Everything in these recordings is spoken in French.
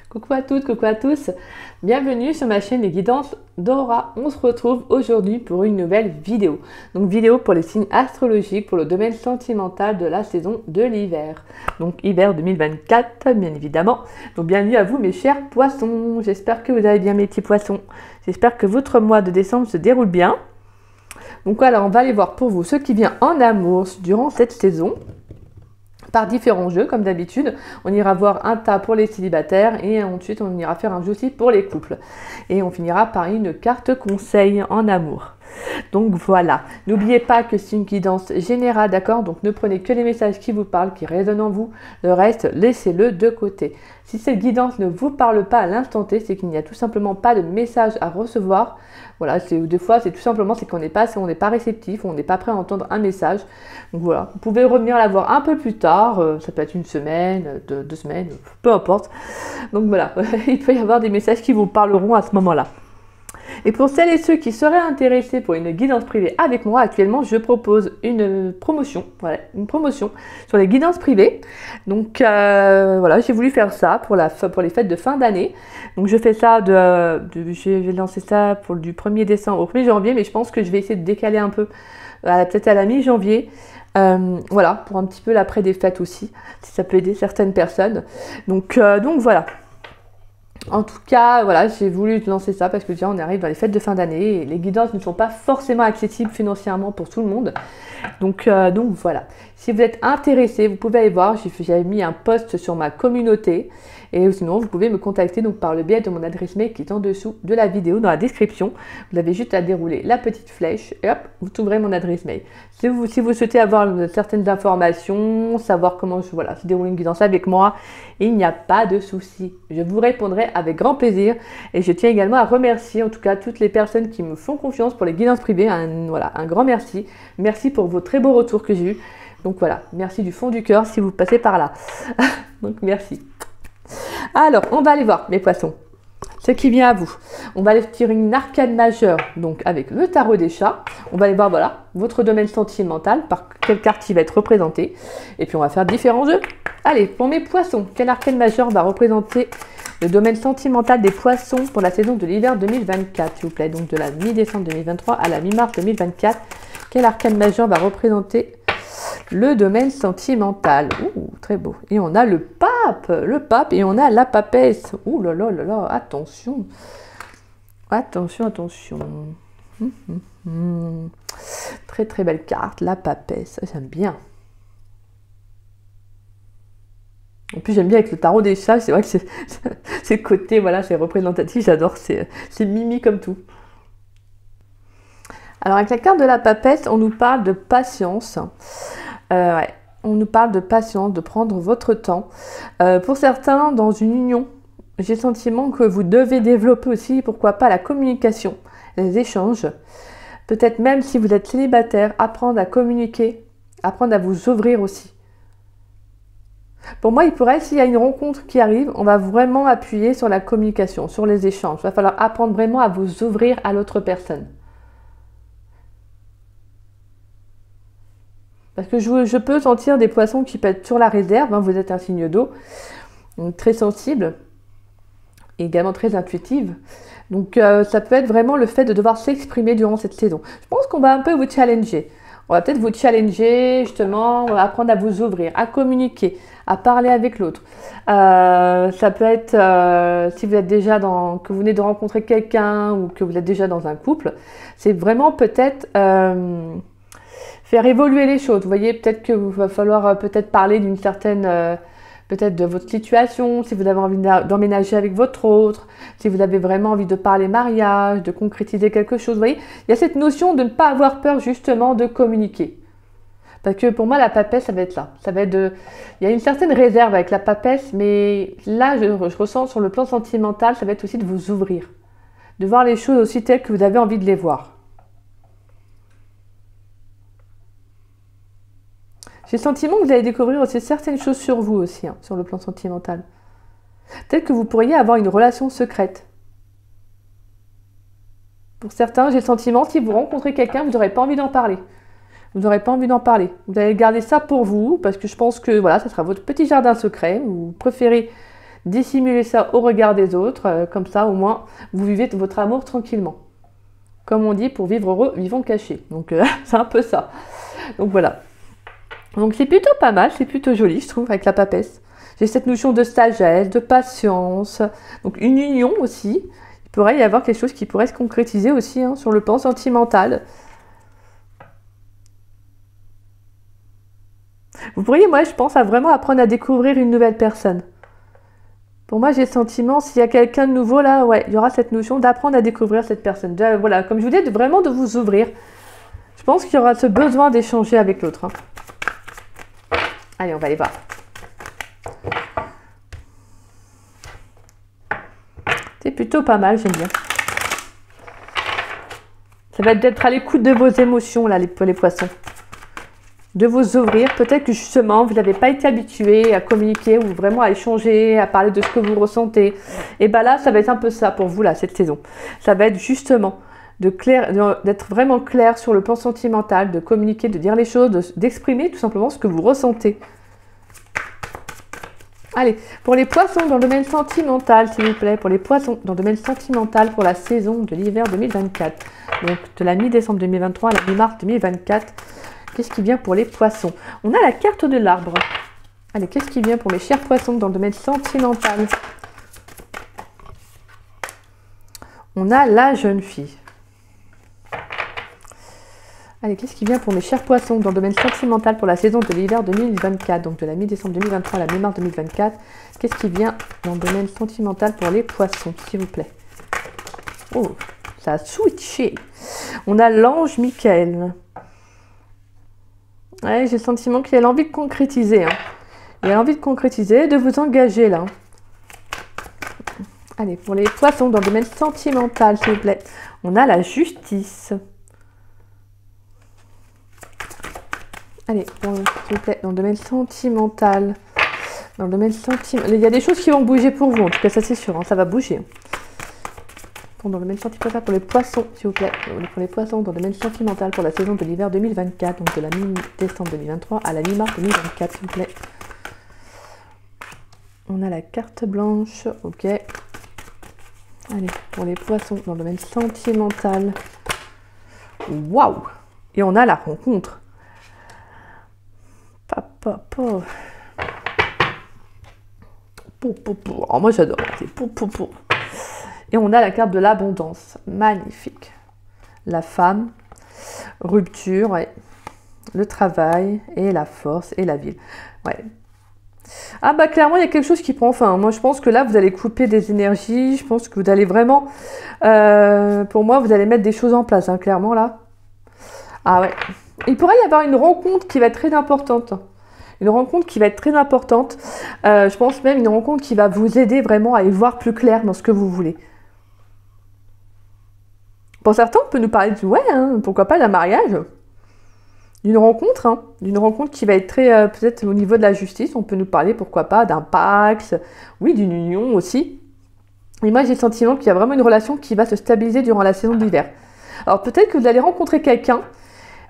Coucou à toutes, coucou à tous, bienvenue sur ma chaîne Les Guidances d'Aura. On se retrouve aujourd'hui pour une nouvelle vidéo. Donc vidéo pour les signes astrologiques pour le domaine sentimental de la saison de l'hiver. Donc hiver 2024 bien évidemment. Donc bienvenue à vous mes chers poissons. J'espère que vous allez bien mes petits poissons. J'espère que votre mois de décembre se déroule bien. Donc alors on va aller voir pour vous ce qui vient en amour durant cette saison. Par différents jeux, comme d'habitude. On ira voir un tas pour les célibataires et ensuite on ira faire un jeu aussi pour les couples. Et on finira par une carte conseil en amour. Donc voilà, n'oubliez pas que c'est une guidance générale, d'accord? Donc ne prenez que les messages qui vous parlent, qui résonnent en vous. Le reste, laissez-le de côté. Si cette guidance ne vous parle pas à l'instant T, c'est qu'il n'y a tout simplement pas de message à recevoir. Voilà, des fois, c'est tout simplement qu'on n'est pas réceptif, on n'est pas prêt à entendre un message. Donc voilà, vous pouvez revenir la voir un peu plus tard, ça peut être une semaine, deux semaines, peu importe. Donc voilà, il peut y avoir des messages qui vous parleront à ce moment-là. Et pour celles et ceux qui seraient intéressés pour une guidance privée avec moi, actuellement, je propose une promotion, voilà, une promotion sur les guidances privées. Donc voilà, j'ai voulu faire ça pour les fêtes de fin d'année. Donc je fais ça, je vais lancer ça pour du 1er décembre au 1er janvier, mais je pense que je vais essayer de décaler un peu, peut-être à la mi-janvier. Voilà, pour un petit peu l'après des fêtes aussi, si ça peut aider certaines personnes. Donc voilà. En tout cas, voilà, j'ai voulu lancer ça parce que déjà on arrive dans les fêtes de fin d'année et les guidances ne sont pas forcément accessibles financièrement pour tout le monde. Donc voilà. Si vous êtes intéressé, vous pouvez aller voir, j'avais mis un post sur ma communauté et sinon vous pouvez me contacter donc par le biais de mon adresse mail qui est en dessous de la vidéo dans la description. Vous avez juste à dérouler la petite flèche et hop, vous trouverez mon adresse mail. Si vous souhaitez avoir certaines informations, savoir comment se déroule une guidance avec moi, il n'y a pas de souci. Je vous répondrai avec grand plaisir et je tiens également à remercier en tout cas toutes les personnes qui me font confiance pour les guidances privées. Un grand merci. Merci pour vos très beaux retours que j'ai eus. Donc voilà, merci du fond du cœur si vous passez par là. Donc merci. Alors, on va aller voir mes poissons. Ce qui vient à vous. On va aller tirer une arcane majeure, donc avec le tarot des chats. On va aller voir, voilà, votre domaine sentimental, par quelle carte il va être représenté. Et puis on va faire différents jeux. Allez, pour mes poissons, quelle arcane majeure va représenter le domaine sentimental des poissons pour la saison de l'hiver 2024, s'il vous plaît. Donc de la mi-décembre 2023 à la mi-mars 2024. Quelle arcane majeure va représenter le domaine sentimental? Ouh, très beau. Et on a le pape et on a la papesse. Ouh là là là là, attention. Attention, attention. Très très belle carte, la papesse. J'aime bien. En plus, j'aime bien avec le tarot des chats, c'est vrai que c'est le côté, voilà, c'est représentatif, j'adore, c'est mimi comme tout. Alors, avec la carte de la papesse, on nous parle de patience. Ouais, on nous parle de patience, de prendre votre temps. Pour certains, dans une union, j'ai le sentiment que vous devez développer aussi, pourquoi pas, la communication, les échanges. Peut-être même si vous êtes célibataire, apprendre à communiquer, apprendre à vous ouvrir aussi. Pour moi, il pourrait, s'il y a une rencontre qui arrive, on va vraiment appuyer sur la communication, sur les échanges. Il va falloir apprendre vraiment à vous ouvrir à l'autre personne. Parce que je peux sentir des poissons qui peuvent être sur la réserve, hein, vous êtes un signe d'eau, très sensible, et également très intuitive. Donc ça peut être vraiment le fait de devoir s'exprimer durant cette saison. Je pense qu'on va un peu vous challenger. On va peut-être vous challenger, justement, on va apprendre à vous ouvrir, à communiquer, à parler avec l'autre. Ça peut être, si vous êtes déjà que vous venez de rencontrer quelqu'un ou que vous êtes déjà dans un couple, c'est vraiment peut-être faire évoluer les choses. Vous voyez, peut-être qu'il va falloir peut-être parler d'une certaine, peut-être de votre situation, si vous avez envie d'emménager avec votre autre, si vous avez vraiment envie de parler mariage, de concrétiser quelque chose. Vous voyez, il y a cette notion de ne pas avoir peur justement de communiquer. Parce que pour moi, la papesse, ça va être là. Ça va être il y a une certaine réserve avec la papesse, mais là, je ressens sur le plan sentimental, ça va être aussi de vous ouvrir. De voir les choses aussi telles que vous avez envie de les voir. J'ai le sentiment que vous allez découvrir aussi certaines choses sur vous aussi, hein, sur le plan sentimental. Peut-être que vous pourriez avoir une relation secrète. Pour certains, j'ai le sentiment, si vous rencontrez quelqu'un, vous n'aurez pas envie d'en parler. Vous n'aurez pas envie d'en parler. Vous allez garder ça pour vous, parce que je pense que voilà, ça sera votre petit jardin secret. Vous préférez dissimulez ça au regard des autres, comme ça au moins vous vivez votre amour tranquillement. Comme on dit, pour vivre heureux, vivons cachés. Donc c'est un peu ça. Donc voilà. Donc c'est plutôt pas mal, c'est plutôt joli je trouve avec la papesse. J'ai cette notion de sagesse, de patience, donc une union aussi. Il pourrait y avoir quelque chose qui pourrait se concrétiser aussi hein, sur le plan sentimental. Vous pourriez, moi je pense, à vraiment apprendre à découvrir une nouvelle personne. Pour moi, j'ai le sentiment, s'il y a quelqu'un de nouveau là, ouais, il y aura cette notion d'apprendre à découvrir cette personne. Voilà, comme je vous dis, vraiment de vous ouvrir. Je pense qu'il y aura ce besoin d'échanger avec l'autre. Hein. Allez, on va aller voir. C'est plutôt pas mal, j'aime bien. Ça va être d'être à l'écoute de vos émotions, là, les poissons. De vous ouvrir. Peut-être que justement, vous n'avez pas été habitué à communiquer ou vraiment à échanger, à parler de ce que vous ressentez. Et bien là, ça va être un peu ça pour vous, là, cette saison. Ça va être justement d'être vraiment clair sur le plan sentimental, de communiquer, de dire les choses, d'exprimer tout simplement ce que vous ressentez. Allez, pour les poissons dans le domaine sentimental, s'il vous plaît, pour les poissons dans le domaine sentimental pour la saison de l'hiver 2024, donc de la mi-décembre 2023 à la mi-mars 2024, qu'est-ce qui vient pour les poissons? On a la carte de l'arbre. Allez, qu'est-ce qui vient pour mes chers poissons dans le domaine sentimental? On a la jeune fille. Allez, qu'est-ce qui vient pour mes chers poissons dans le domaine sentimental pour la saison de l'hiver 2024, donc de la mi-décembre 2023 à la mi-mars 2024. Qu'est-ce qui vient dans le domaine sentimental pour les poissons, s'il vous plaît? Oh, ça a switché. On a l'ange Michael. Ouais, j'ai le sentiment qu'il a envie de concrétiser. Hein. Il a envie de concrétiser, de vous engager là. Allez, pour les poissons dans le domaine sentimental, s'il vous plaît. On a la justice. Allez, s'il vous plaît, dans le domaine sentimental. Dans le domaine sentimental. Il y a des choses qui vont bouger pour vous, en tout cas, ça c'est sûr, hein, ça va bouger. Dans le domaine sentimental pour les poissons, s'il vous plaît. Pour les poissons, dans le domaine sentimental pour la saison de l'hiver 2024, donc de la mi-décembre 2023 à la mi-mars 2024, s'il vous plaît. On a la carte blanche, ok. Allez, pour les poissons, dans le domaine sentimental. Waouh! Et on a la rencontre. Oh, moi j'adore. Et on a la carte de l'abondance. Magnifique. La femme, rupture, ouais. Le travail et la force et la ville. Ouais. Ah bah clairement il y a quelque chose qui prend fin. Moi je pense que là vous allez couper des énergies. Je pense que vous allez vraiment... pour moi vous allez mettre des choses en place, hein, clairement là. Ah ouais. Il pourrait y avoir une rencontre qui va être très importante. Une rencontre qui va être très importante. Je pense même une rencontre qui va vous aider vraiment à y voir plus clair dans ce que vous voulez. Pour certains, on peut nous parler de ouais, hein, pourquoi pas d'un mariage, d'une rencontre, hein, d'une rencontre qui va être très peut-être au niveau de la justice. On peut nous parler pourquoi pas d'un pacte, oui, d'une union aussi. Et moi, j'ai le sentiment qu'il y a vraiment une relation qui va se stabiliser durant la saison d'hiver. Alors peut-être que vous allez rencontrer quelqu'un.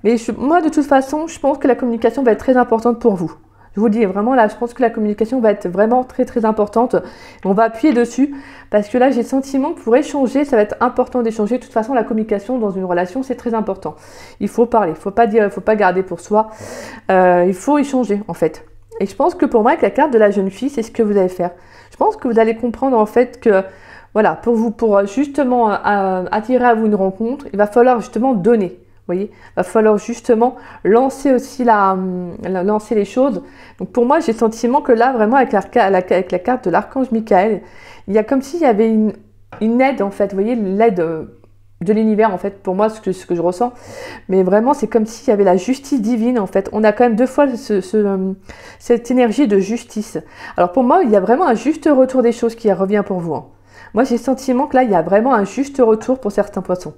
Mais moi, de toute façon, je pense que la communication va être très importante pour vous. Je vous dis vraiment, là, je pense que la communication va être vraiment très, très importante. On va appuyer dessus parce que là, j'ai le sentiment que pour échanger, ça va être important d'échanger. De toute façon, la communication dans une relation, c'est très important. Il faut parler, il faut pas dire, il faut pas garder pour soi. Il faut échanger, en fait. Et je pense que pour moi, avec la carte de la jeune fille, c'est ce que vous allez faire. Je pense que vous allez comprendre, en fait, que voilà, pour justement attirer à vous une rencontre, il va falloir justement donner. Vous voyez, il va falloir justement lancer aussi lancer les choses. Donc pour moi, j'ai le sentiment que là, vraiment, avec la carte de l'archange Michael, il y a comme s'il y avait une aide, en fait. Vous voyez, l'aide de l'univers, en fait, pour moi, ce que je ressens. Mais vraiment, c'est comme s'il y avait la justice divine, en fait. On a quand même deux fois cette énergie de justice. Alors pour moi, il y a vraiment un juste retour des choses qui revient pour vous. Hein. Moi, j'ai le sentiment que là, il y a vraiment un juste retour pour certains poissons.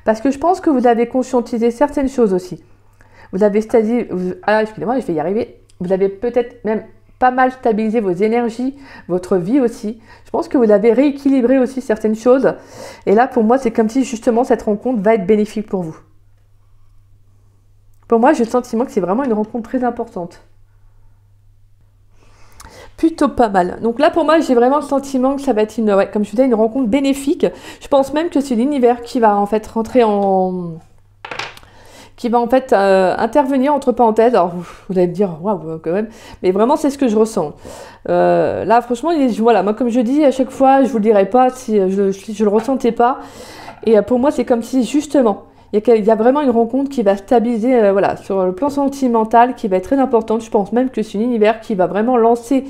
Parce que je pense que vous avez conscientisé certaines choses aussi. Vous avez excusez-moi, je vais y arriver. Vous avez peut-être même pas mal stabilisé vos énergies, votre vie aussi. Je pense que vous avez rééquilibré aussi certaines choses. Et là, pour moi, c'est comme si justement cette rencontre va être bénéfique pour vous. Pour moi, j'ai le sentiment que c'est vraiment une rencontre très importante. plutôt pas mal. Donc là, pour moi, j'ai vraiment le sentiment que ça va être une, ouais, comme je disais, une rencontre bénéfique. Je pense même que c'est l'univers qui va en fait rentrer en... qui va en fait intervenir entre parenthèses. Alors, vous allez me dire, waouh, quand même. Mais vraiment, c'est ce que je ressens. Là, franchement, voilà, moi, comme je dis, à chaque fois, je vous le dirai pas si je le ressentais pas. Et pour moi, c'est comme si, justement, il y a vraiment une rencontre qui va stabiliser, voilà, sur le plan sentimental, qui va être très importante. Je pense même que c'est l'univers qui va vraiment lancer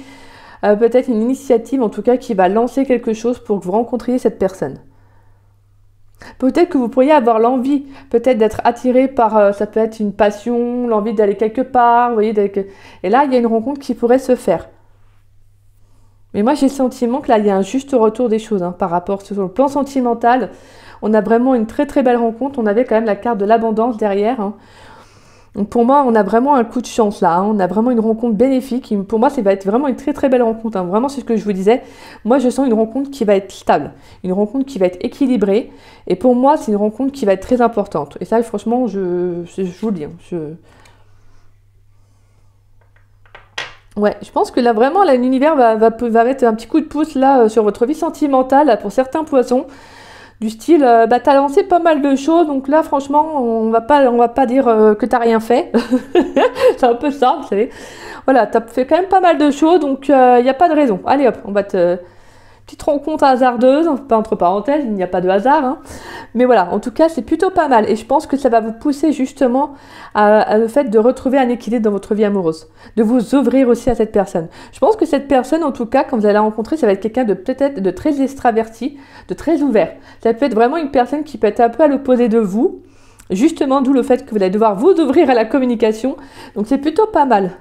peut-être une initiative, en tout cas, qui va lancer quelque chose pour que vous rencontriez cette personne. Peut-être que vous pourriez avoir l'envie, peut-être d'être attiré par, ça peut être une passion, l'envie d'aller quelque part, vous voyez, et là, il y a une rencontre qui pourrait se faire. Mais moi, j'ai le sentiment que là, il y a un juste retour des choses, hein, par rapport sur le plan sentimental. On a vraiment une très très belle rencontre. On avait quand même la carte de l'abondance derrière, hein. Donc pour moi, on a vraiment un coup de chance là, hein. On a vraiment une rencontre bénéfique. Pour moi, ça va être vraiment une très très belle rencontre, hein. Vraiment, c'est ce que je vous disais. Moi, je sens une rencontre qui va être stable, une rencontre qui va être équilibrée. Et pour moi, c'est une rencontre qui va être très importante. Et ça, franchement, je vous le dis, hein, ouais, je pense que là, vraiment, là, l'univers va mettre un petit coup de pouce là sur votre vie sentimentale là, pour certains poissons. Du style, t'as lancé pas mal de choses, donc là, franchement, on va pas dire que t'as rien fait. C'est un peu ça, vous savez. Voilà, t'as fait quand même pas mal de choses, donc il n'y a pas de raison. Allez hop, on va te... Petite rencontre hasardeuse, pas entre parenthèses, il n'y a pas de hasard, hein. Mais voilà, en tout cas, c'est plutôt pas mal. Et je pense que ça va vous pousser justement à le fait de retrouver un équilibre dans votre vie amoureuse. De vous ouvrir aussi à cette personne. Je pense que cette personne, en tout cas, quand vous allez la rencontrer, ça va être quelqu'un de peut-être de très extraverti, de très ouvert. Ça peut être vraiment une personne qui peut être un peu à l'opposé de vous. Justement, d'où le fait que vous allez devoir vous ouvrir à la communication. Donc c'est plutôt pas mal.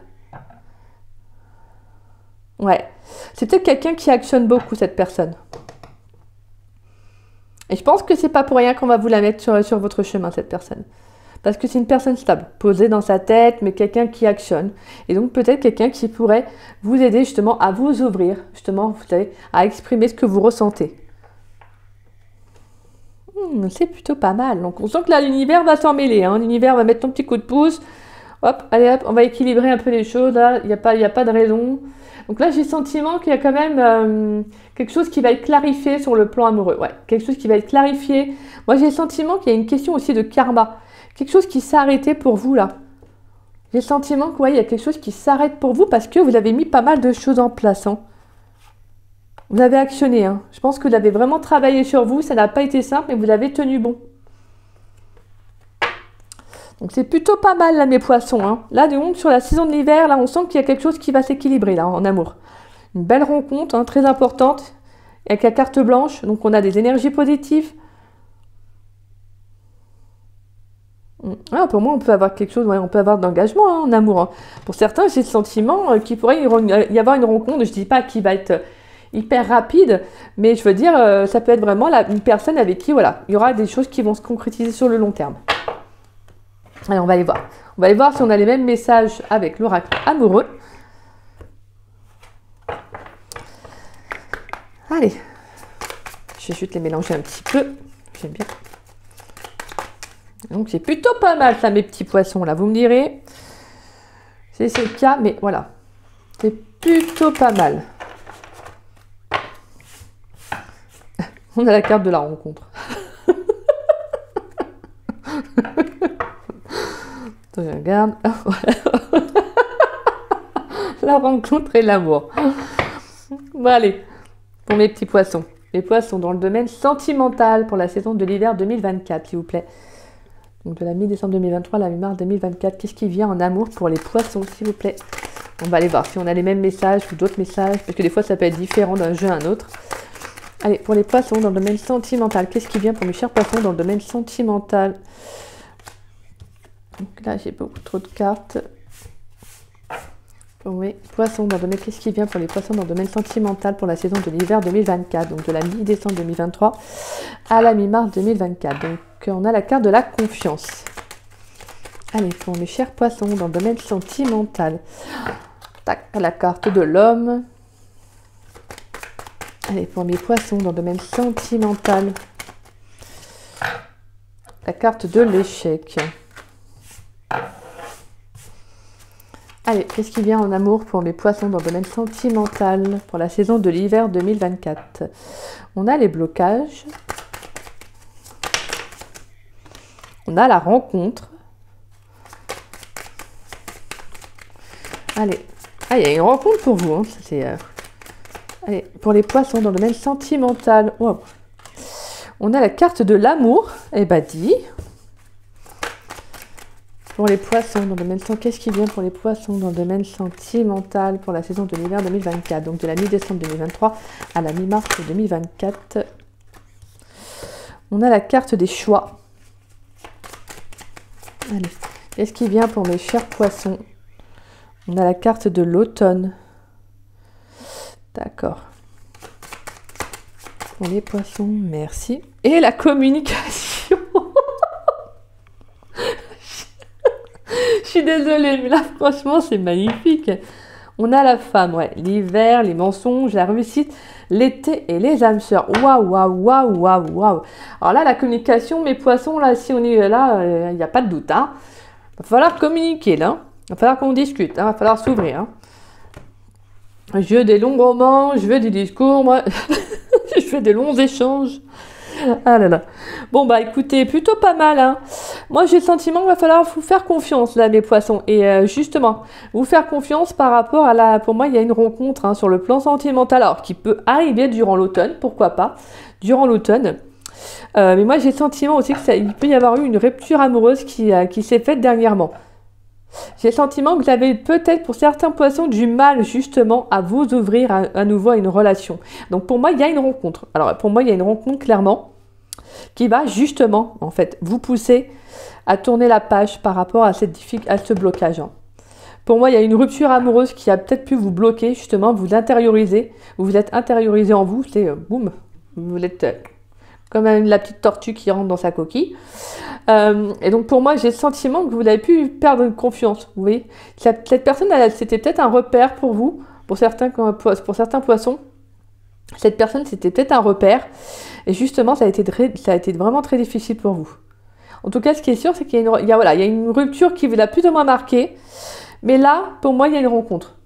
Ouais. C'est peut-être quelqu'un qui actionne beaucoup, cette personne. Et je pense que c'est pas pour rien qu'on va vous la mettre sur votre chemin, cette personne. Parce que c'est une personne stable, posée dans sa tête, mais quelqu'un qui actionne. Et donc peut-être quelqu'un qui pourrait vous aider justement à vous ouvrir, justement, vous savez, à exprimer ce que vous ressentez. C'est plutôt pas mal. Donc on sent que là, l'univers va s'en mêler, hein. L'univers va mettre ton petit coup de pouce. Hop, allez hop, on va équilibrer un peu les choses. Là, il n'y a pas de raison. Donc là, j'ai le sentiment qu'il y a quand même quelque chose qui va être clarifié sur le plan amoureux. Ouais, quelque chose qui va être clarifié. Moi, j'ai le sentiment qu'il y a une question aussi de karma. Quelque chose qui s'est arrêté pour vous, là. J'ai le sentiment qu'il y a quelque chose qui s'arrête pour vous parce que vous avez mis pas mal de choses en place, hein. Vous avez actionné, hein. Je pense que vous avez vraiment travaillé sur vous. Ça n'a pas été simple, mais vous avez tenu bon. Donc c'est plutôt pas mal là mes poissons, hein. Là donc sur la saison de l'hiver, là on sent qu'il y a quelque chose qui va s'équilibrer là en amour. Une belle rencontre, hein, très importante, avec la carte blanche, donc on a des énergies positives. Ah, pour moi on peut avoir quelque chose, ouais, on peut avoir d'engagement, hein, en amour, hein. Pour certains j'ai le sentiment qu'il pourrait y avoir une rencontre, je dis pas qui va être hyper rapide, mais je veux dire ça peut être vraiment une personne avec qui voilà, il y aura des choses qui vont se concrétiser sur le long terme. Allez, on va aller voir. On va aller voir si on a les mêmes messages avec l'oracle amoureux. Allez. Je vais juste les mélanger un petit peu. J'aime bien. Donc, c'est plutôt pas mal, ça, mes petits poissons, là. Vous me direz. C'est le cas, mais voilà. C'est plutôt pas mal. On a la carte de la rencontre. Je regarde. La rencontre et l'amour. Bon, allez, pour mes petits poissons. Les poissons dans le domaine sentimental pour la saison de l'hiver 2024, s'il vous plaît. Donc de la mi-décembre 2023 à la mi-mars 2024. Qu'est-ce qui vient en amour pour les poissons, s'il vous plaît? On va aller voir si on a les mêmes messages ou d'autres messages, parce que des fois ça peut être différent d'un jeu à un autre. Allez, pour les poissons dans le domaine sentimental, qu'est-ce qui vient pour mes chers poissons dans le domaine sentimental? Donc là, j'ai beaucoup trop de cartes. Oui, poissons dans le domaine, qu'est-ce qui vient pour les poissons dans le domaine sentimental pour la saison de l'hiver 2024, donc de la mi-décembre 2023 à la mi-mars 2024. Donc on a la carte de la confiance. Allez, pour mes chers poissons dans le domaine sentimental. Tac, la carte de l'homme. Allez, pour mes poissons dans le domaine sentimental. La carte de l'échec. Allez, qu'est-ce qui vient en amour pour mes poissons dans le domaine sentimental pour la saison de l'hiver 2024? On a les blocages. On a la rencontre. Allez, il y a une rencontre pour vous. Hein. Allez, pour les poissons dans le domaine sentimental. Wow. On a la carte de l'amour. Eh ben, dit. Pour les poissons dans le domaine sentimental, qu'est-ce qui vient pour les poissons dans le domaine sentimental pour la saison de l'hiver 2024? Donc de la mi-décembre 2023 à la mi-mars 2024. On a la carte des choix. Allez, qu'est-ce qui vient pour mes chers poissons? On a la carte de l'automne. D'accord. Pour les poissons, merci. Et la communication. Je suis désolée, mais là, franchement, c'est magnifique. On a la femme, ouais. L'hiver, les mensonges, la réussite, l'été et les âmes sœurs. Waouh, waouh, waouh, waouh, waouh. Alors là, la communication, mes poissons, là, si on est là, il n'y a pas de doute. Hein. Va falloir communiquer, là. Va falloir qu'on discute. Hein. Va falloir s'ouvrir. Hein. Je veux des longs romans, je veux du discours, moi. Je fais des longs échanges. Ah là là. Bon, bah écoutez, plutôt pas mal. Hein. Moi, j'ai le sentiment qu'il va falloir vous faire confiance, là, mes poissons. Et justement, vous faire confiance par rapport à la... Pour moi, il y a une rencontre hein, sur le plan sentimental, alors qui peut arriver durant l'automne, pourquoi pas, durant l'automne. Mais moi, j'ai le sentiment aussi qu'il peut y avoir eu une rupture amoureuse qui s'est faite dernièrement. J'ai le sentiment que vous avez peut-être pour certains poissons du mal justement à vous ouvrir à nouveau à une relation. Donc pour moi, il y a une rencontre. Alors pour moi, il y a une rencontre clairement qui va justement en fait vous pousser à tourner la page par rapport à ce blocage. Hein. Pour moi, il y a une rupture amoureuse qui a peut-être pu vous bloquer justement, vous intérioriser. Vous vous êtes intériorisé en vous, c'est boum, vous êtes comme la petite tortue qui rentre dans sa coquille. Et donc pour moi, j'ai le sentiment que vous avez pu perdre confiance. Vous voyez, cette personne, c'était peut-être un repère pour vous, pour certains poissons. Cette personne, c'était peut-être un repère. Et justement, ça a été vraiment très difficile pour vous. En tout cas, ce qui est sûr, c'est qu'il y a une rupture qui vous a plus ou moins marqué. Mais là, pour moi, il y a une rencontre.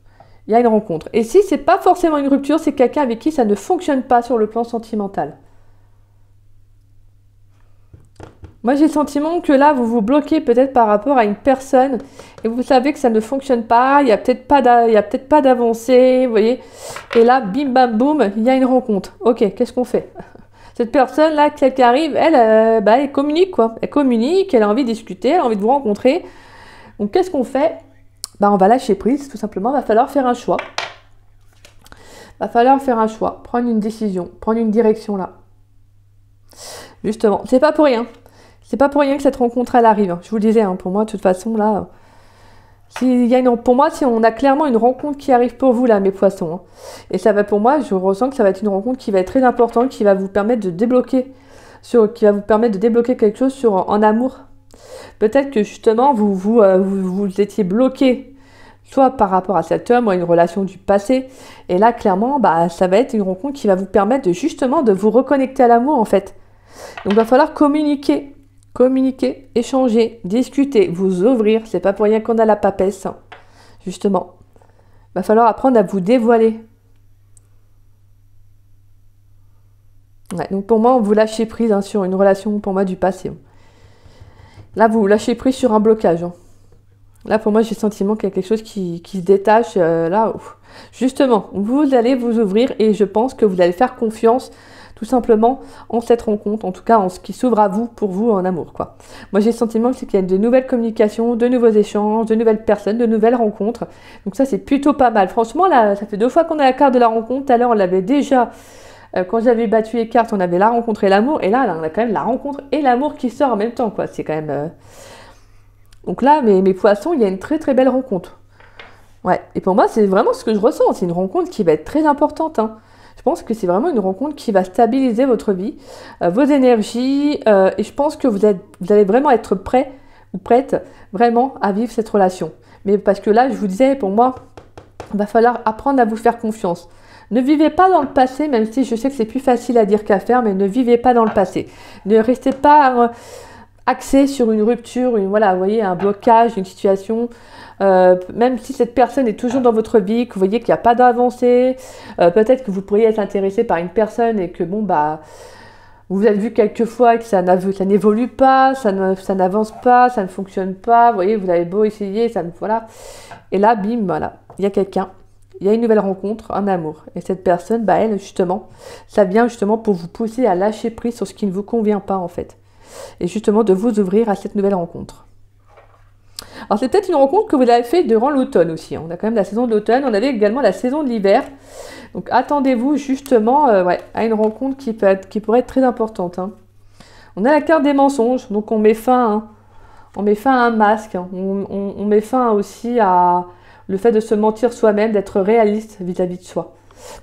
Il y a une rencontre. Et si c'est pas forcément une rupture, c'est quelqu'un avec qui ça ne fonctionne pas sur le plan sentimental. Moi, j'ai le sentiment que là, vous vous bloquez peut-être par rapport à une personne et vous savez que ça ne fonctionne pas, il n'y a peut-être pas d'avancée, vous voyez. Et là, bim, bam, boum, il y a une rencontre. Ok, qu'est-ce qu'on fait? Cette personne-là, qui arrive, elle communique, quoi. Elle communique, elle a envie de discuter, elle a envie de vous rencontrer. Donc, qu'est-ce qu'on fait? On va lâcher prise, tout simplement. Il va falloir faire un choix. Il va falloir faire un choix, prendre une décision, prendre une direction, là. Justement, c'est pas pour rien. C'est pas pour rien que cette rencontre, elle arrive. Je vous le disais, hein, pour moi, de toute façon, là, pour moi, si on a clairement une rencontre qui arrive pour vous, là, mes poissons. Hein, et ça va, pour moi, je ressens que ça va être une rencontre qui va être très importante, qui va vous permettre de débloquer, quelque chose en amour. Peut-être que, justement, vous étiez bloqué, soit par rapport à cet homme ou à une relation du passé. Et là, clairement, ça va être une rencontre qui va vous permettre de vous reconnecter à l'amour, en fait. Donc, il va falloir communiquer, échanger, discuter, vous ouvrir. C'est pas pour rien qu'on a la papesse, hein. Justement. Il va falloir apprendre à vous dévoiler. Ouais, donc pour moi, vous lâchez prise hein, sur une relation, pour moi, du passé. Là, vous lâchez prise sur un blocage. Hein. Là, pour moi, j'ai le sentiment qu'il y a quelque chose qui se détache. Là, justement, vous allez vous ouvrir et je pense que vous allez faire confiance tout simplement en cette rencontre, en tout cas en ce qui s'ouvre à vous, pour vous, en amour, quoi. Moi, j'ai le sentiment qu'il y a de nouvelles communications, de nouveaux échanges, de nouvelles personnes, de nouvelles rencontres. Donc ça, c'est plutôt pas mal. Franchement, là, ça fait 2 fois qu'on a la carte de la rencontre. Tout à l'heure, on l'avait déjà, quand j'avais battu les cartes, on avait la rencontre et l'amour. Et là, on a quand même la rencontre et l'amour qui sort en même temps, quoi. C'est quand même... Donc là, mes poissons, il y a une très très belle rencontre. Ouais, et pour moi, c'est vraiment ce que je ressens. C'est une rencontre qui va être très importante, hein. Je pense que c'est vraiment une rencontre qui va stabiliser votre vie, vos énergies, et je pense que vous allez vraiment être prêt ou prête vraiment à vivre cette relation. Mais parce que là, je vous disais, pour moi, il va falloir apprendre à vous faire confiance. Ne vivez pas dans le passé, même si je sais que c'est plus facile à dire qu'à faire, mais ne vivez pas dans le passé. Ne restez pas axé sur une rupture, vous voyez, un blocage, une situation. même si cette personne est toujours dans votre vie, que vous voyez qu'il n'y a pas d'avancée, peut-être que vous pourriez être intéressé par une personne et que bon bah vous avez vu quelques fois que ça n'évolue pas, ça n'avance pas, ça ne fonctionne pas, vous voyez, vous avez beau essayer, voilà. Et là, bim, voilà, il y a quelqu'un, il y a une nouvelle rencontre, un amour. Et cette personne, bah elle, justement, ça vient justement pour vous pousser à lâcher prise sur ce qui ne vous convient pas, en fait. Et justement, de vous ouvrir à cette nouvelle rencontre. Alors, c'est peut-être une rencontre que vous avez fait durant l'automne aussi. On a quand même la saison de l'automne, on avait également la saison de l'hiver. Donc attendez-vous justement à une rencontre qui pourrait être très importante. Hein. On a la carte des mensonges, donc on met fin à un masque. Hein. On met fin aussi à le fait de se mentir soi-même, d'être réaliste vis-à-vis de soi.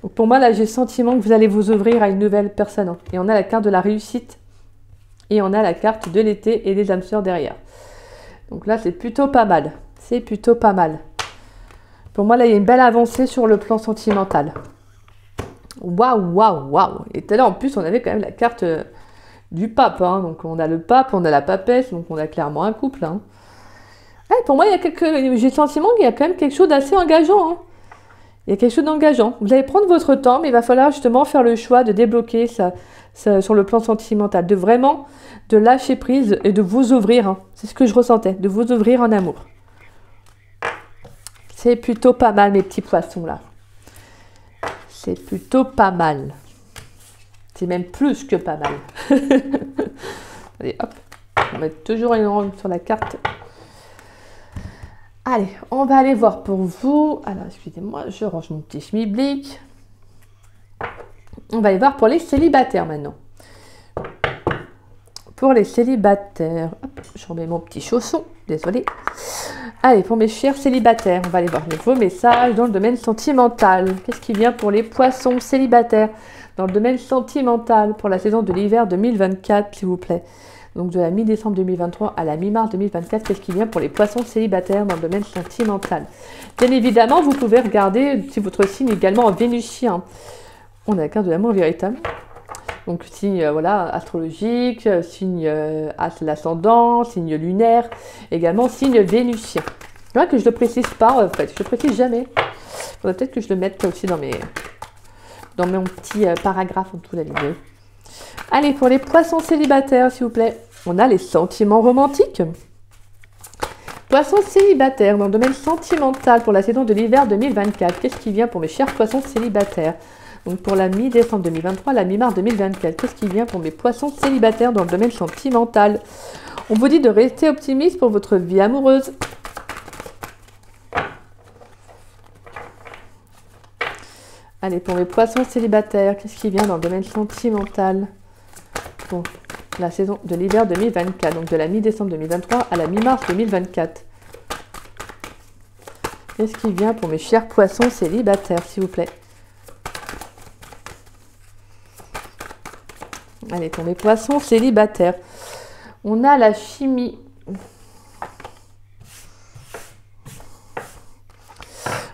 Donc pour moi, là, j'ai le sentiment que vous allez vous ouvrir à une nouvelle personne. Hein. Et on a la carte de la réussite et on a la carte de l'été et des âmes sœurs derrière. Donc là, c'est plutôt pas mal. C'est plutôt pas mal. Pour moi, là, il y a une belle avancée sur le plan sentimental. Waouh, waouh, waouh. Et tout à l'heure, en plus, on avait quand même la carte du pape. Hein. Donc, on a le pape, on a la papesse. Donc, on a clairement un couple. Hein. Ouais, pour moi, j'ai le sentiment qu'il y a quand même quelque chose d'assez engageant. Hein. Il y a quelque chose d'engageant. Vous allez prendre votre temps, mais il va falloir justement faire le choix de débloquer ça sur le plan sentimental. De lâcher prise et de vous ouvrir. Hein. C'est ce que je ressentais. De vous ouvrir en amour. C'est plutôt pas mal, mes petits poissons, là. C'est plutôt pas mal. C'est même plus que pas mal. Allez, hop. On va mettre toujours une ronde sur la carte. Allez, on va aller voir pour vous. Alors, excusez-moi, je range mon petit schmilblick. On va aller voir pour les célibataires maintenant. Pour les célibataires, hop, je remets mon petit chausson, désolé. Allez, pour mes chers célibataires, on va aller voir vos messages dans le domaine sentimental. Qu'est-ce qui vient pour les poissons célibataires dans le domaine sentimental pour la saison de l'hiver 2024, s'il vous plaît. Donc de la mi-décembre 2023 à la mi-mars 2024, qu'est-ce qui vient pour les poissons célibataires dans le domaine sentimental? Bien évidemment, vous pouvez regarder si votre signe est également en vénusien. On a la carte de l'amour véritable. Donc signe voilà, astrologique, signe l'ascendant, signe lunaire, également signe vénusien. C'est vrai que je ne le précise pas, en fait, je ne le précise jamais. Il faudrait peut-être que je le mette aussi dans mon petit paragraphe en dessous de la vidéo. Allez, pour les poissons célibataires, s'il vous plaît, on a les sentiments romantiques. Poissons célibataires dans le domaine sentimental pour la saison de l'hiver 2024. Qu'est-ce qui vient pour mes chers poissons célibataires? Donc pour la mi-décembre 2023, la mi-mars 2024, qu'est-ce qui vient pour mes poissons célibataires dans le domaine sentimental? On vous dit de rester optimiste pour votre vie amoureuse. Allez, pour mes poissons célibataires, qu'est-ce qui vient dans le domaine sentimental pour la saison de l'hiver 2024, donc de la mi-décembre 2023 à la mi-mars 2024. Qu'est-ce qui vient pour mes chers poissons célibataires, s'il vous plaît? Allez, pour mes poissons célibataires, on a la chimie.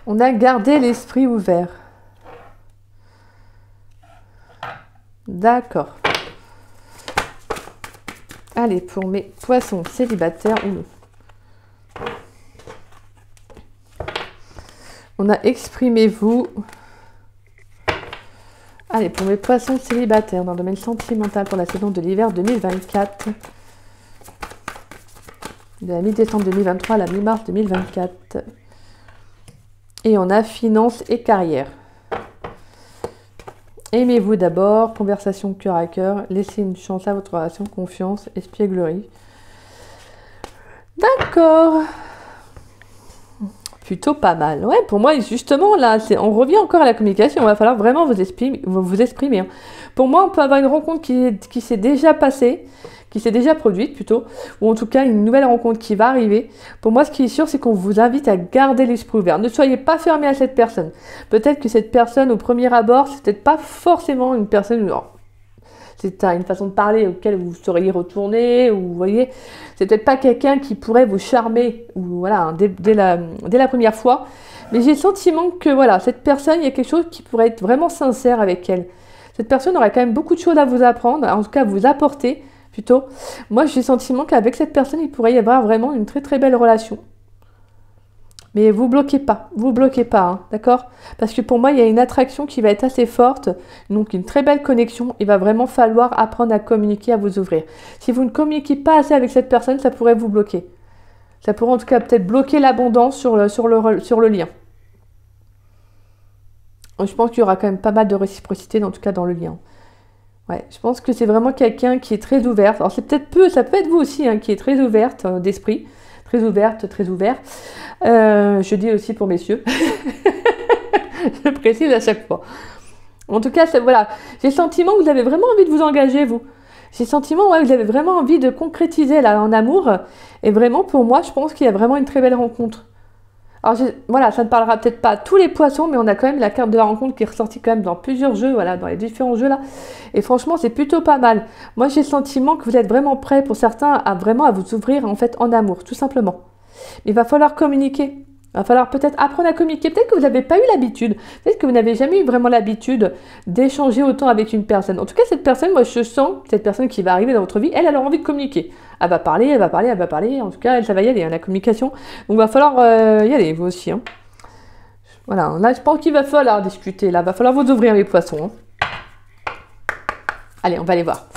On a gardé l'esprit ouvert. D'accord. Allez, pour mes poissons célibataires, on a exprimez-vous. Allez, pour mes poissons célibataires dans le domaine sentimental pour la saison de l'hiver 2024, de la mi-décembre 2023 à la mi-mars 2024. Et on a finances et carrière. Aimez-vous d'abord, conversation cœur à cœur, laissez une chance à votre relation, confiance, espièglerie. D'accord. Plutôt pas mal. Ouais, pour moi, justement, là, on revient encore à la communication. Il va falloir vraiment vous exprimer. Hein. Pour moi, on peut avoir une rencontre qui s'est déjà passée, qui s'est déjà produite plutôt, ou en tout cas une nouvelle rencontre qui va arriver. Pour moi, ce qui est sûr, c'est qu'on vous invite à garder l'esprit ouvert. Ne soyez pas fermé à cette personne. Peut-être que cette personne, au premier abord, c'est peut-être pas forcément une personne... C'est une façon de parler auquel vous seriez retourné, ou vous voyez, c'est peut-être pas quelqu'un qui pourrait vous charmer, ou voilà, hein, dès la première fois. Mais j'ai le sentiment que voilà, cette personne, il y a quelque chose qui pourrait être vraiment sincère avec elle. Cette personne aurait quand même beaucoup de choses à vous apprendre, en tout cas à vous apporter plutôt. Moi, j'ai le sentiment qu'avec cette personne, il pourrait y avoir vraiment une très très belle relation. Mais vous bloquez pas, hein, d'accord? Parce que pour moi, il y a une attraction qui va être assez forte, donc une très belle connexion. Il va vraiment falloir apprendre à communiquer, à vous ouvrir. Si vous ne communiquez pas assez avec cette personne, ça pourrait vous bloquer. Ça pourrait en tout cas peut-être bloquer l'abondance sur le lien. Je pense qu'il y aura quand même pas mal de réciprocité, en tout cas dans le lien. Ouais, je pense que c'est vraiment quelqu'un qui est très ouvert. Alors ça peut être vous aussi, hein, qui est très ouverte d'esprit. Très ouverte, très ouvert. Je dis aussi pour messieurs. Je précise à chaque fois. En tout cas, voilà. J'ai le sentiment que vous avez vraiment envie de vous engager, vous. J'ai le sentiment que vous avez vraiment envie de concrétiser là, en amour. Et vraiment, pour moi, je pense qu'il y a vraiment une très belle rencontre. Alors, voilà, ça ne parlera peut-être pas à tous les poissons, mais on a quand même la carte de la rencontre qui est ressortie quand même dans plusieurs jeux, voilà, dans les différents jeux là. Et franchement, c'est plutôt pas mal. Moi, j'ai le sentiment que vous êtes vraiment prêts, pour certains, à vous ouvrir en fait en amour, tout simplement. Mais il va falloir communiquer. Il va falloir peut-être apprendre à communiquer. Peut-être que vous n'avez pas eu l'habitude. Peut-être que vous n'avez jamais eu vraiment l'habitude d'échanger autant avec une personne. En tout cas, cette personne, moi, je sens, cette personne qui va arriver dans votre vie, elle a envie de communiquer. Elle va parler, elle va parler, elle va parler. En tout cas, ça va y aller, hein, la communication. Donc, il va falloir y aller, vous aussi. Hein. Voilà, là, je pense qu'il va falloir discuter. Là, il va falloir vous ouvrir les poissons. Hein. Allez, on va aller voir.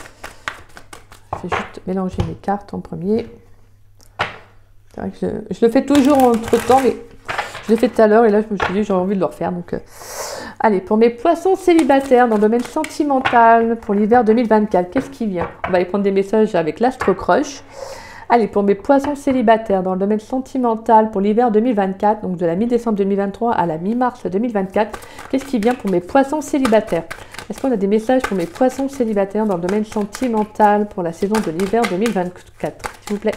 Je vais juste mélanger mes cartes en premier. C'est vrai que je le fais toujours entre temps, mais je l'ai fait tout à l'heure et là je me suis dit j'ai envie de le refaire. Donc, allez, pour mes poissons célibataires dans le domaine sentimental pour l'hiver 2024, qu'est-ce qui vient? On va aller prendre des messages avec l'Astro Crush. Allez, pour mes poissons célibataires dans le domaine sentimental pour l'hiver 2024, donc de la mi-décembre 2023 à la mi-mars 2024, qu'est-ce qui vient pour mes poissons célibataires? Est-ce qu'on a des messages pour mes poissons célibataires dans le domaine sentimental pour la saison de l'hiver 2024, s'il vous plaît?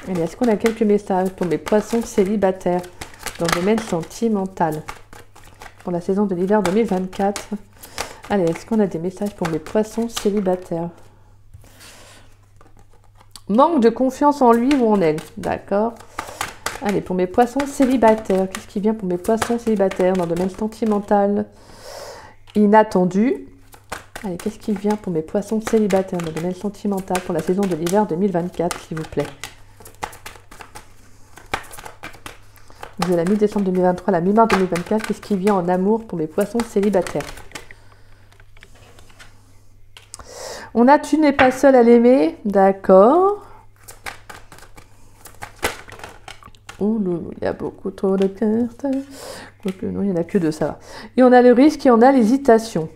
Allez, est-ce qu'on a quelques messages pour mes poissons célibataires dans le domaine sentimental pour la saison de l'hiver 2024? Allez, est-ce qu'on a des messages pour mes poissons célibataires? Manque de confiance en lui ou en elle, d'accord. Allez, pour mes poissons célibataires, qu'est-ce qui vient pour mes poissons célibataires dans le domaine sentimental? Inattendu. Allez, qu'est-ce qui vient pour mes poissons célibataires dans le domaine sentimental pour la saison de l'hiver 2024, s'il vous plaît? De la mi-décembre 2023 à la mi-mars 2024, qu'est-ce qui vient en amour pour mes poissons célibataires? On a tu n'es pas seul à l'aimer, d'accord. Oh loulou, il y a beaucoup trop de cartes. Quoique non, il n'y en a que deux, ça va. Et on a le risque et on a l'hésitation.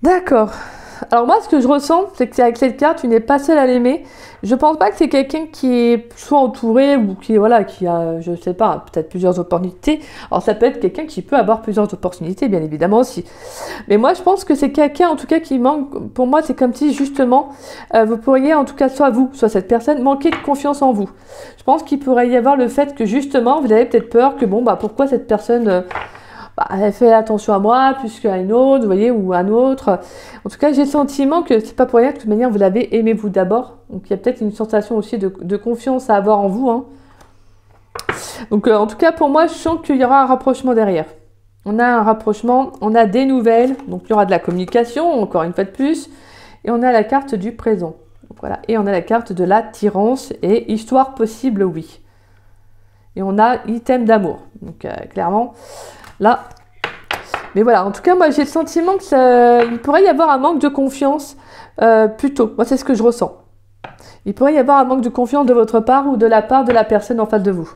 D'accord. Alors moi, ce que je ressens, c'est que avec cette carte, tu n'es pas seul à l'aimer. Je pense pas que c'est quelqu'un qui est soit entouré ou qui a, je sais pas, peut-être plusieurs opportunités. Alors ça peut être quelqu'un qui peut avoir plusieurs opportunités, bien évidemment aussi. Mais moi, je pense que c'est quelqu'un, en tout cas, qui manque. Pour moi, c'est comme si justement, vous pourriez, en tout cas, soit vous, soit cette personne, manquer de confiance en vous. Je pense qu'il pourrait y avoir le fait que justement, vous avez peut-être peur que bon, bah pourquoi cette personne elle fait attention à moi plus qu'à une autre, vous voyez, ou à un autre. En tout cas, j'ai le sentiment que c'est pas pour rien que de toute manière, vous l'avez aimé vous d'abord. Donc, il y a peut-être une sensation aussi de confiance à avoir en vous. Hein. Donc, en tout cas, pour moi, je sens qu'il y aura un rapprochement derrière. On a un rapprochement, on a des nouvelles, donc il y aura de la communication, encore une fois de plus. Et on a la carte du présent. Donc, voilà. Et on a la carte de l'attirance et histoire possible, oui. Et on a item d'amour. Donc, clairement... Là, mais voilà, en tout cas, moi j'ai le sentiment que il pourrait y avoir un manque de confiance plutôt. Moi, c'est ce que je ressens. Il pourrait y avoir un manque de confiance de votre part ou de la part de la personne en face de vous.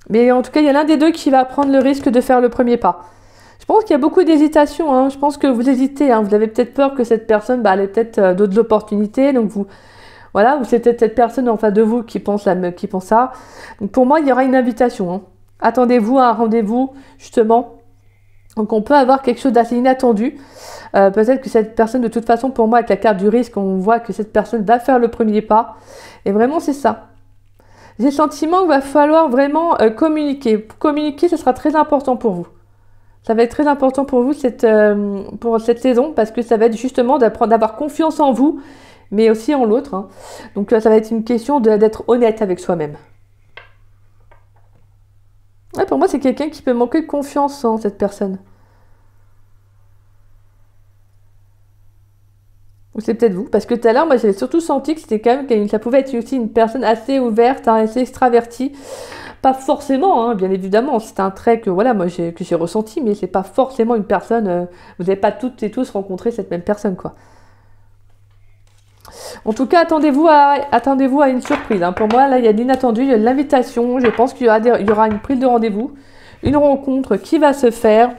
Mais en tout cas, il y a l'un des deux qui va prendre le risque de faire le premier pas. Je pense qu'il y a beaucoup d'hésitation. Hein. Je pense que vous hésitez. Hein. Vous avez peut-être peur que cette personne, elle ait peut-être d'autres opportunités. Donc voilà, ou c'est peut-être cette personne en face de vous qui pense ça. Donc pour moi, il y aura une invitation. Hein. Attendez-vous à un rendez-vous, justement. Donc, on peut avoir quelque chose d'assez inattendu. Peut-être que cette personne, de toute façon, pour moi, avec la carte du risque, on voit que cette personne va faire le premier pas. Et vraiment, c'est ça. J'ai le sentiment qu'il va falloir vraiment communiquer. Pour communiquer, ce sera très important pour vous. Ça va être très important pour vous pour cette saison, parce que ça va être justement d'avoir confiance en vous, mais aussi en l'autre. Hein. Donc, ça va être une question d'être honnête avec soi-même. Ouais, pour moi, c'est quelqu'un qui peut manquer de confiance en cette personne. Ou c'est peut-être vous. Parce que tout à l'heure, moi, j'avais surtout senti que c'était quand même, ça pouvait être aussi une personne assez ouverte, hein, assez extravertie. Pas forcément, hein, bien évidemment. C'est un trait que, voilà, moi, que j'ai ressenti, mais c'est pas forcément une personne... vous n'avez pas toutes et tous rencontré cette même personne, quoi. En tout cas, attendez-vous à une surprise. Hein. Pour moi, là, il y a de l'inattendu, il y a de l'invitation. Je pense qu'il y aura une prise de rendez-vous, une rencontre qui va se faire.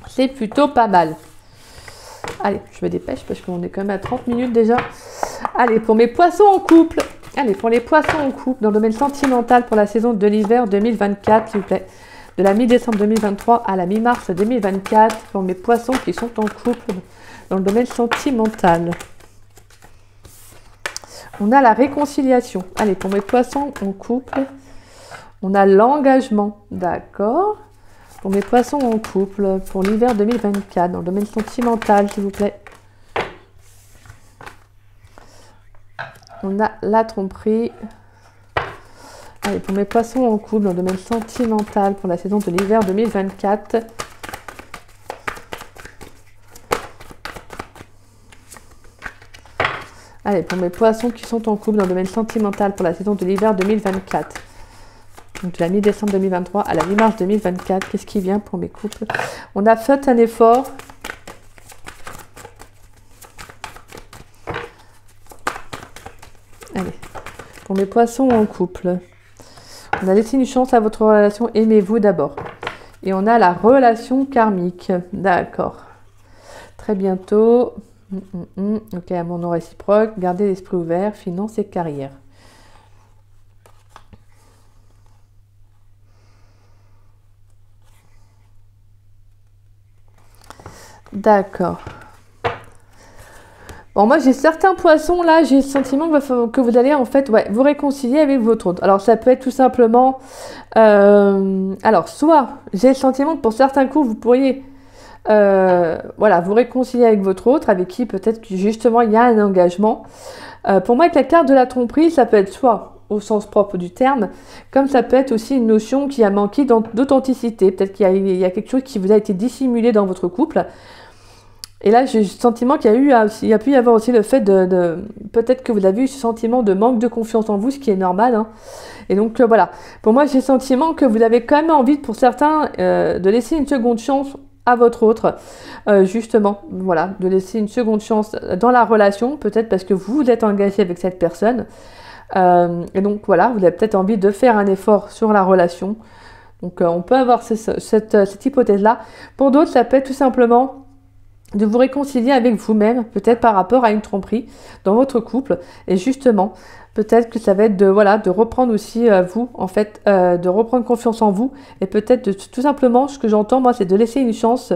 C'est plutôt pas mal. Allez, je me dépêche parce qu'on est quand même à 30 minutes déjà. Allez, pour mes poissons en couple. Allez, pour les poissons en couple, dans le domaine sentimental pour la saison de l'hiver 2024, s'il vous plaît. De la mi-décembre 2023 à la mi-mars 2024, pour mes poissons qui sont en couple dans le domaine sentimental. On a la réconciliation. Allez, pour mes poissons en couple, on a l'engagement. D'accord. Pour mes poissons en couple, pour l'hiver 2024, dans le domaine sentimental, s'il vous plaît. On a la tromperie. Allez, pour mes poissons en couple, dans le domaine sentimental, pour la saison de l'hiver 2024. Allez, pour mes poissons qui sont en couple dans le domaine sentimental pour la saison de l'hiver 2024. Donc de la mi-décembre 2023 à la mi-mars 2024. Qu'est-ce qui vient pour mes couples? On a fait un effort. Allez, pour mes poissons en couple. On a laissé une chance à votre relation. Aimez-vous d'abord. Et on a la relation karmique. D'accord. Très bientôt. Ok, amour réciproque, gardez l'esprit ouvert, finances et carrière. D'accord. Bon, moi j'ai certains poissons là, j'ai le sentiment que vous allez en fait vous réconcilier avec votre autre. Alors ça peut être tout simplement... alors soit j'ai le sentiment que pour certains coups vous pourriez... voilà, vous réconcilier avec votre autre, avec qui peut-être que justement il y a un engagement. Pour moi, avec la carte de la tromperie, ça peut être soit au sens propre du terme, comme ça peut être aussi une notion qui a manqué d'authenticité. Peut-être qu'il y a quelque chose qui vous a été dissimulé dans votre couple. Et là, j'ai le sentiment qu'il y a pu y avoir aussi le fait peut-être que vous avez eu ce sentiment de manque de confiance en vous, ce qui est normal. Hein. Et donc, voilà. Pour moi, j'ai le sentiment que vous avez quand même envie, pour certains, de laisser une seconde chance à votre autre, justement, voilà, de laisser une seconde chance dans la relation, peut-être parce que vous êtes engagé avec cette personne, et donc voilà, vous avez peut-être envie de faire un effort sur la relation, donc on peut avoir cette hypothèse-là. Pour d'autres, ça peut être tout simplement de vous réconcilier avec vous-même, peut-être par rapport à une tromperie dans votre couple, et justement, peut-être que ça va être de reprendre aussi vous, en fait, de reprendre confiance en vous, et peut-être tout simplement, ce que j'entends, moi, c'est de laisser une chance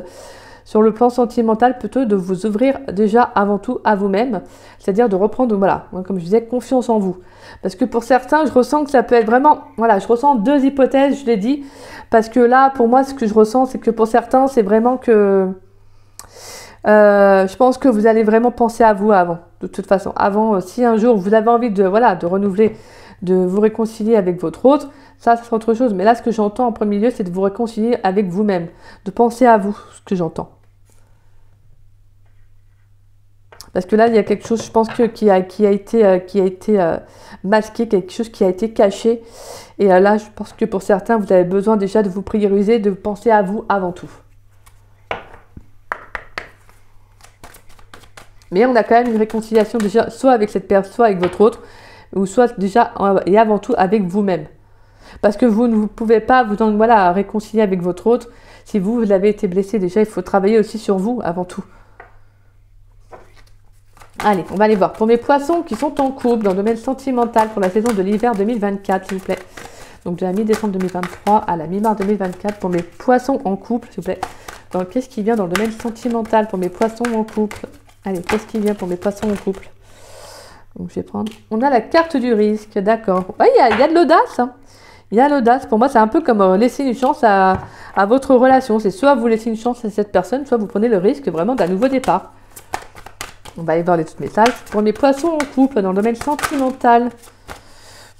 sur le plan sentimental, plutôt de vous ouvrir déjà avant tout à vous-même, c'est-à-dire de reprendre, voilà, comme je disais, confiance en vous. Parce que pour certains, je ressens que ça peut être vraiment, voilà, je ressens deux hypothèses, je l'ai dit, parce que là, pour moi, ce que je ressens, c'est que pour certains, c'est vraiment que... je pense que vous allez vraiment penser à vous avant, de toute façon. Avant, si un jour vous avez envie de renouveler, de vous réconcilier avec votre autre, ça sera autre chose. Mais là, ce que j'entends en premier lieu, c'est de vous réconcilier avec vous-même, de penser à vous, ce que j'entends. Parce que là, il y a quelque chose, je pense, qui a été masqué, quelque chose qui a été caché. Et là, je pense que pour certains, vous avez besoin déjà de vous prioriser, de penser à vous avant tout. Mais on a quand même une réconciliation déjà, soit avec cette personne, soit avec votre autre, ou soit déjà et avant tout avec vous-même. Parce que vous ne pouvez pas vous réconcilier avec votre autre. Si vous avez été blessé déjà, il faut travailler aussi sur vous avant tout. Allez, on va aller voir. Pour mes poissons qui sont en couple dans le domaine sentimental pour la saison de l'hiver 2024, s'il vous plaît. Donc de la mi-décembre 2023 à la mi-mars 2024 pour mes poissons en couple, s'il vous plaît. Donc qu'est-ce qui vient dans le domaine sentimental pour mes poissons en couple? Allez, qu'est-ce qui vient pour mes poissons en couple? Donc je vais prendre... On a la carte du risque, d'accord. Ouais, il y a de l'audace. Hein. Il y a l'audace. Pour moi, c'est un peu comme laisser une chance à votre relation. C'est soit vous laissez une chance à cette personne, soit vous prenez le risque vraiment d'un nouveau départ. On va aller voir les autres messages. Pour mes poissons en couple dans le domaine sentimental.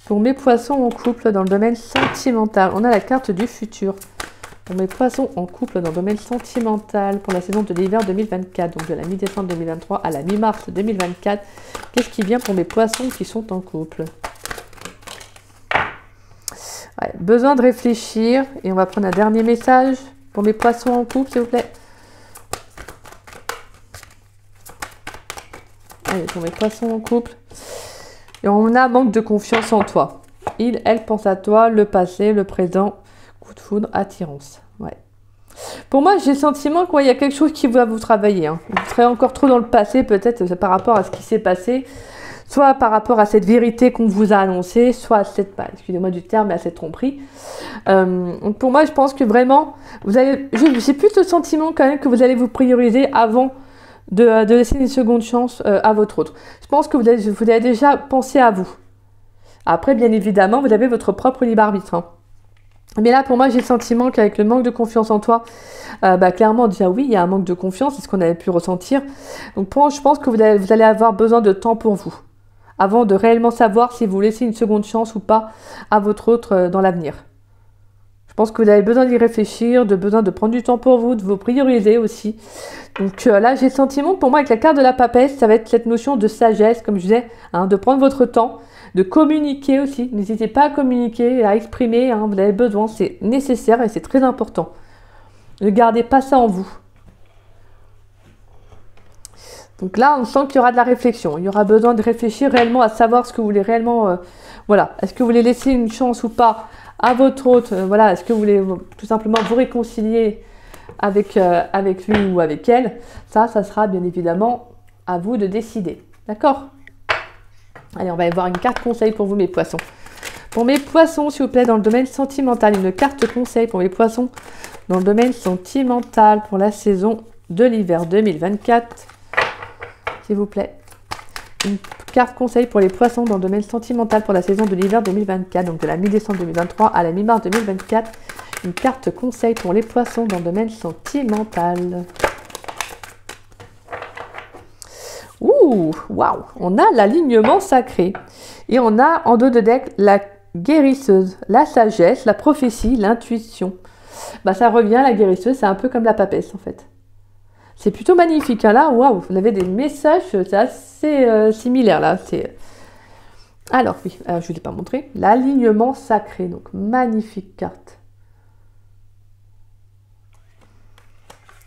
Pour mes poissons en couple dans le domaine sentimental. On a la carte du futur. Pour mes poissons en couple dans le domaine sentimental pour la saison de l'hiver 2024, donc de la mi-décembre 2023 à la mi-mars 2024, qu'est-ce qui vient pour mes poissons qui sont en couple? Ouais, besoin de réfléchir et on va prendre un dernier message pour mes poissons en couple, s'il vous plaît. Allez, pour mes poissons en couple. Et on a manque de confiance en toi. Il, elle pense à toi, le passé, le présent, coup de foudre, attirance. Ouais. Pour moi, j'ai le sentiment qu'il y a quelque chose qui va vous travailler. Hein. Vous serez encore trop dans le passé, peut-être par rapport à ce qui s'est passé. Soit par rapport à cette vérité qu'on vous a annoncée, soit à cette, excusez-moi du terme, mais à cette tromperie. Donc pour moi, je pense que vraiment, j'ai plus le sentiment quand même que vous allez vous prioriser avant de laisser une seconde chance à votre autre. Je pense que vous avez déjà pensé à vous. Après, bien évidemment, vous avez votre propre libre arbitre. Hein. Mais là, pour moi, j'ai le sentiment qu'avec le manque de confiance en toi, clairement, déjà oui, il y a un manque de confiance, c'est ce qu'on avait pu ressentir. Donc je pense que vous allez avoir besoin de temps pour vous, avant de réellement savoir si vous laissez une seconde chance ou pas à votre autre dans l'avenir. Je pense que vous avez besoin d'y réfléchir, besoin de prendre du temps pour vous, de vous prioriser aussi. Donc là, j'ai le sentiment, pour moi, avec la carte de la papesse, ça va être cette notion de sagesse, comme je disais, hein, de prendre votre temps, de communiquer aussi. N'hésitez pas à communiquer, à exprimer, hein, vous avez besoin, c'est nécessaire et c'est très important. Ne gardez pas ça en vous. Donc là, on sent qu'il y aura de la réflexion. Il y aura besoin de réfléchir réellement à savoir ce que vous voulez réellement... voilà, est-ce que vous voulez laisser une chance ou pas à votre autre, voilà, est-ce que vous voulez tout simplement vous réconcilier avec lui ou avec elle? Ça sera bien évidemment à vous de décider. D'accord? Allez, on va avoir une carte conseil pour vous, mes poissons. Pour mes poissons, s'il vous plaît, dans le domaine sentimental, une carte conseil pour mes poissons dans le domaine sentimental pour la saison de l'hiver 2024. S'il vous plaît. Une carte conseil pour les poissons dans le domaine sentimental pour la saison de l'hiver 2024, donc de la mi-décembre 2023 à la mi-mars 2024. Une carte conseil pour les poissons dans le domaine sentimental. Ouh, waouh! On a l'alignement sacré. Et on a en dos de deck la guérisseuse, la sagesse, la prophétie, l'intuition. Ça revient, la guérisseuse, c'est un peu comme la papesse en fait. C'est plutôt magnifique, hein, là, waouh, vous avez des messages, c'est assez similaire, là, Alors, oui, je ne vous ai pas montré, l'alignement sacré, donc magnifique carte.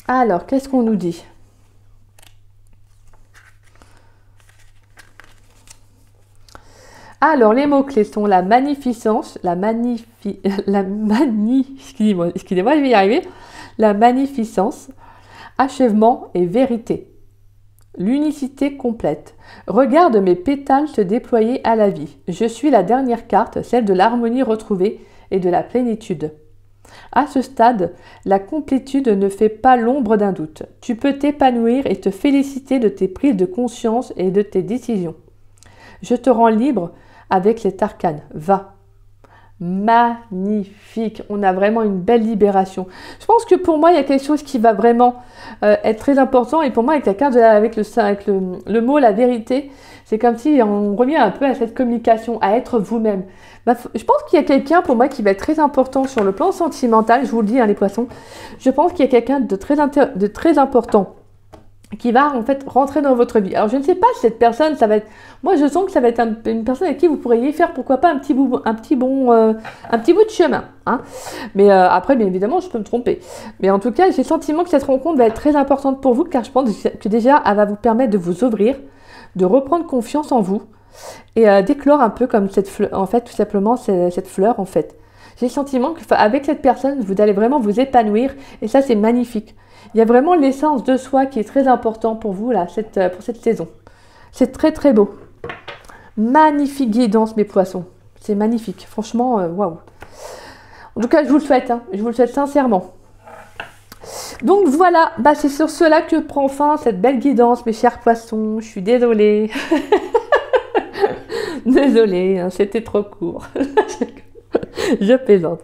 Alors, qu'est-ce qu'on nous dit? Alors, les mots-clés sont la magnificence, excusez-moi, je vais y arriver, la magnificence, achèvement et vérité. L'unicité complète. Regarde mes pétales se déployer à la vie. Je suis la dernière carte, celle de l'harmonie retrouvée et de la plénitude. À ce stade, la complétude ne fait pas l'ombre d'un doute. Tu peux t'épanouir et te féliciter de tes prises de conscience et de tes décisions. Je te rends libre avec cet arcane. Va. Magnifique, on a vraiment une belle libération. Je pense que pour moi il y a quelque chose qui va vraiment être très important, et pour moi avec la carte avec le mot la vérité, c'est comme si on revient un peu à cette communication, à être vous-même. Je pense qu'il y a quelqu'un pour moi qui va être très important sur le plan sentimental, je vous le dis, hein, les poissons. Je pense qu'il y a quelqu'un de très important qui va en fait rentrer dans votre vie. Alors je ne sais pas si cette personne, ça va être... Moi je sens que ça va être une personne avec qui vous pourriez faire pourquoi pas un petit bout de chemin. Hein. Mais après bien évidemment je peux me tromper. Mais en tout cas j'ai le sentiment que cette rencontre va être très importante pour vous, car je pense que déjà elle va vous permettre de vous ouvrir, de reprendre confiance en vous et d'éclore un peu comme cette fleur, en fait tout simplement cette fleur en fait. J'ai le sentiment qu'avec cette personne vous allez vraiment vous épanouir, et ça c'est magnifique. Il y a vraiment l'essence de soi qui est très important pour vous là, pour cette saison. C'est très très beau. Magnifique guidance mes poissons. C'est magnifique. Franchement, waouh. En tout cas, je vous le souhaite. Hein. Je vous le souhaite sincèrement. Donc voilà, c'est sur cela que prend fin cette belle guidance, mes chers poissons. Je suis désolée. Désolée, hein, c'était trop court. Je plaisante.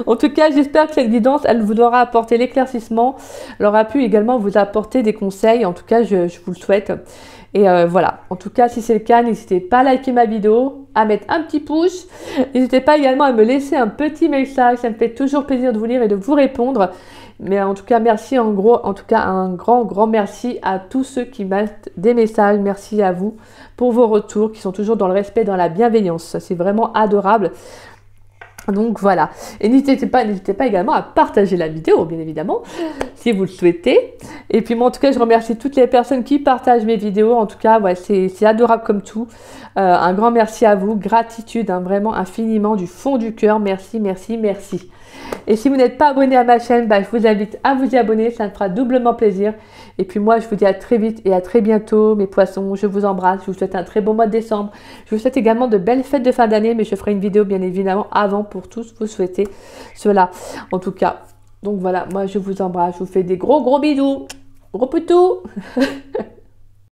En tout cas, j'espère que cette guidance, elle vous aura apporté l'éclaircissement. Elle aura pu également vous apporter des conseils. En tout cas, je vous le souhaite. Et voilà, en tout cas, si c'est le cas, n'hésitez pas à liker ma vidéo, à mettre un petit pouce. N'hésitez pas également à me laisser un petit message, ça me fait toujours plaisir de vous lire et de vous répondre. Mais en tout cas, merci en gros, en tout cas, un grand merci à tous ceux qui mettent des messages. Merci à vous pour vos retours qui sont toujours dans le respect, dans la bienveillance. C'est vraiment adorable. Donc voilà, et n'hésitez pas également à partager la vidéo, bien évidemment, si vous le souhaitez. Et puis moi, en tout cas, je remercie toutes les personnes qui partagent mes vidéos. En tout cas, ouais, c'est adorable comme tout. Un grand merci à vous, gratitude, hein, vraiment infiniment du fond du cœur. Merci. Et si vous n'êtes pas abonné à ma chaîne, je vous invite à vous y abonner, ça me fera doublement plaisir. Et puis moi, je vous dis à très vite et à très bientôt, mes poissons. Je vous embrasse, je vous souhaite un très bon mois de décembre. Je vous souhaite également de belles fêtes de fin d'année, mais je ferai une vidéo bien évidemment avant pour tous vous souhaiter cela. En tout cas, donc voilà, moi je vous embrasse, je vous fais des gros bisous. Gros poutous.